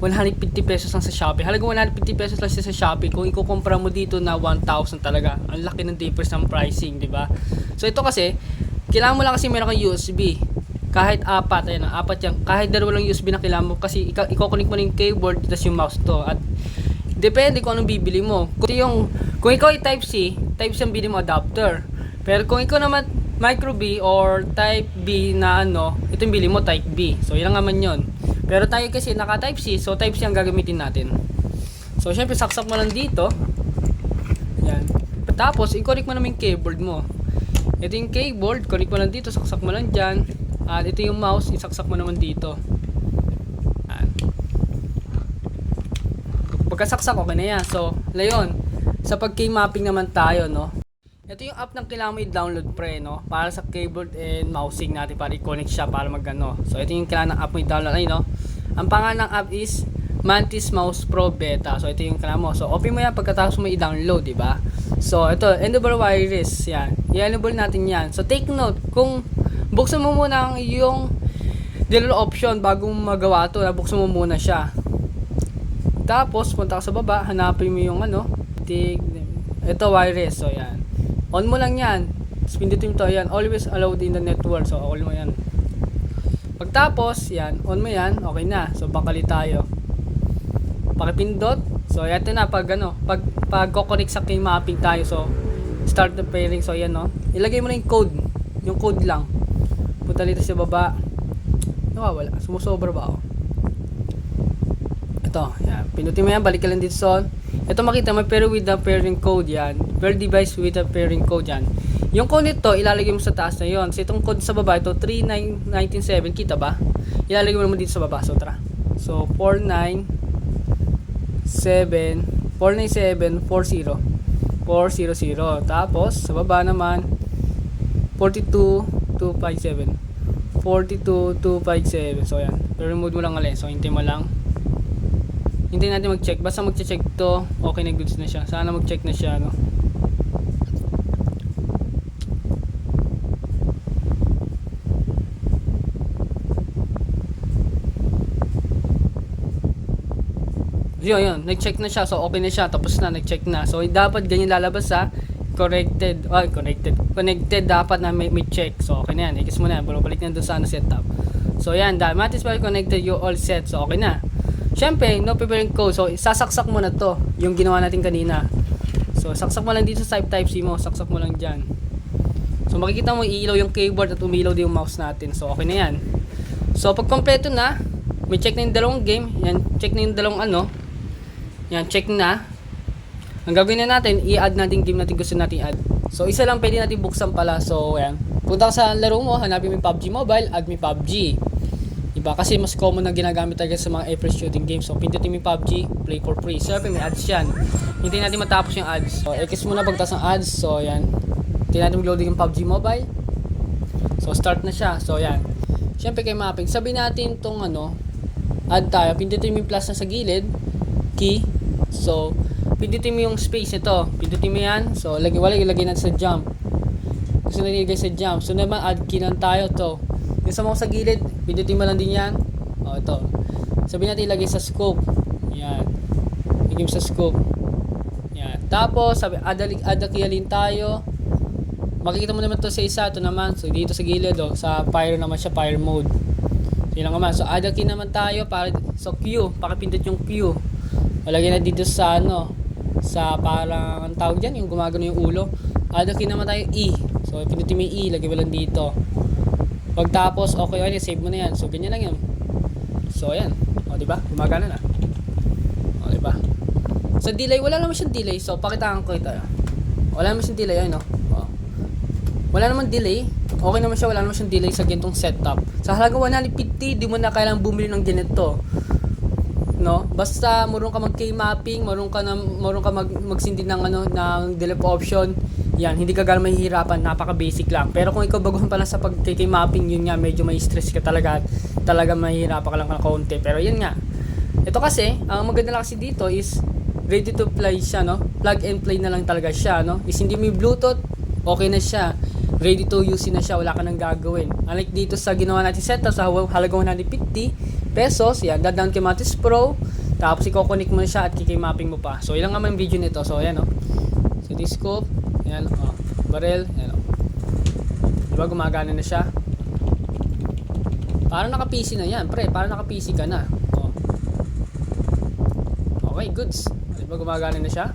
150 pesos lang sa Shopee. Halagang 150 pesos lang siya sa Shopee. Kung ikukumpara mo dito na 1,000 talaga, ang laki ng difference ng pricing, di ba? So ito kasi, kailangan mo lang kasi meron kang USB. Kahit apat, ayan, apat yan. Kahit dalawa lang USB na kailangan mo kasi i-connect mo na yung keyboard tapos yung mouse to. At depende kung anong bibili mo. Kung ikaw ay Type C ang bili mo adapter. Pero kung ikaw naman Micro B or Type B na ito yung bili mo Type B. So yun naman yun. Pero tayo kasi naka Type C, so Type C ang gagamitin natin. So syempre saksak mo lang dito. Yan. Tapos i-connect mo naman yung keyboard mo. Ito yung keyboard, connect mo lang dito, saksak mo lang dyan. At ito yung mouse, isaksak mo naman dito. Yan. Pagkasaksak, okay na yan. So, ngayon, sa pag-key mapping naman tayo, no? Ito yung app na kailangan mo i-download pre, no? Para sa keyboard and mousing natin, para i-connect siya, para mag-ano. So, ito yung kailangan ng app mo i-download. Ay, no? Ang pangalan ng app is Mantis Mouse Pro Beta. So, ito yung kailangan mo. So, open mo yan pagkatapos mo i-download, diba? So, ito, Enable Wireless. Yan. I-enable natin yan. So, take note, kung buksan mo muna yung little option bago mo magawa ito, buksan mo muna siya. Tapos, punta ka sa baba, hanapin mo yung ito wireless. So, yan. On mo lang yan. Pindutin mo to. Yan. Always allowed in the network. So, all mo yan. Pagtapos, yan. On mo yan. Okay na. So, bakali tayo. Pakipindot. So, ito na. Pag-connect sa key mapping tayo. So, start the pairing. So, yan, no. Ilagay mo na yung code. Yung code lang. Punta dito sa baba. Nawawala. Sumusobra ba ako? Ito. Yan. Pindutin mo yan. Balik ka lang dito sa on. Ito makita mo, pero with the pairing code yan. Per device with the pairing code yan. Yung code nito, ilalagay mo sa taas na yon. So, itong code sa baba, ito 39197, kita ba? Ilalagay mo naman dito sa baba. So, tara. So, 49740. Tapos, sa baba naman, 42257. So, yan. Remove mo lang alin. So, hintay mo lang. Hintayin natin mag-check. Basta mag-check to, okay na, goods na siya. Sana mag-check na siya, no? Yun. Nag-check na siya. So, okay na siya. Tapos na, nag-check na. So, dapat ganyan lalabas sa connected dapat na may check. So, okay na yan. Ikis mo na. Balik na doon sa setup. So, yan. Matis well connected. You all set. So, okay na. Siyempre, no preparing code. So, sasaksak mo na to. Yung ginawa natin kanina. So, saksak mo lang dito sa Type C mo. Saksak mo lang dyan. So, makikita mo iilaw yung keyboard at umilaw din yung mouse natin. So, okay na yan. So, pag kompleto na, may check na yung dalawang game. Yan, check na yung dalawang Yan, check na. Ang gagawin na natin, i-add natin game natin gusto natin i-add. So, isa lang pwede natin buksan pala. So, yan. Punta ka sa laro mo, hanapin mo yung PUBG Mobile, add mo yung PUBG. Diba? Kasi mas common na ginagamit talaga sa mga FPS shooting games. So, pindutin mo yung PUBG, play for free. So, may ads yan. Hintayin natin matapos yung ads. So, X muna pagtas ng ads. So, yan. Hintayin natin mag-loading yung PUBG Mobile. So, start na siya. So, yan. Siyempre, kay mapping. Sabi natin itong add tayo. Pindutin mo yung plus na sa gilid. Key. So, pindutin mo yung space ito. Pindutin mo yan. So, ilagay natin sa jump. Gusto na nilagay sa jump. So, naman, add key lang tayo to. Yung sa mga sa gilid, pindutin mo lang din yan. O, ito. Sabihin natin ilagay sa scope. Yan. Ilagay mo sa scope. Yan. Tapos, add a key alin tayo. Makikita mo naman to sa isa. Ito naman. So, dito sa gilid, sa fire naman siya, fire mode. So, yun lang naman. So, add a key naman tayo. So, Q. Pakipindot yung Q. Lagyan na dito sa sa parang, ang tawag dyan, yung gumagano yung ulo. Add a key naman tayo, E. So, pindutin mo yung E. Lagyan mo lang dito. Pagtapos, okay, save mo na yan. So, ganyan lang yan. So, ayan. O, diba? Gumagana na. O, diba? Sa delay, wala naman siyang delay. So, pakitaan ko ito. Wala naman siyang delay. Ayun, o. Wala naman delay. Okay naman siya. Wala naman siyang delay sa gantong setup. Sa halagang 150, di mo na kailangang bumili ng ganito. No? Basta marunong ka mag-key mapping, marunong ka magsindi ng delete option. Yan, hindi ka gano'ng mahihirapan, napaka-basic lang. Pero kung ikaw baguhan pa lang sa pag-key mapping, yun nga, medyo may stress ka talaga mahihirapan ka lang ng konti. Pero yun nga. Ito kasi, ang maganda lang kasi dito is ready to play siya, no? Plug and play na lang talaga siya, no? Is hindi may Bluetooth, okay na siya. Ready to use na siya, wala ka nang gagawin. Unlike dito sa ginawa natin setup sa halagang 150, pesos. Yan, dadown kay Matis Pro. Tapos i-connect mo na siya at kikimapping mo pa. So, ilang naman yung video nito. So, ayan, oh. CD scope. Ayan, oh. Barrel. Ayan, oh. Diba, gumagana na siya. Parang naka-PC na yan, pre. Parang naka-PC ka na. Oh. Okay, goods. Diba, gumagana na siya.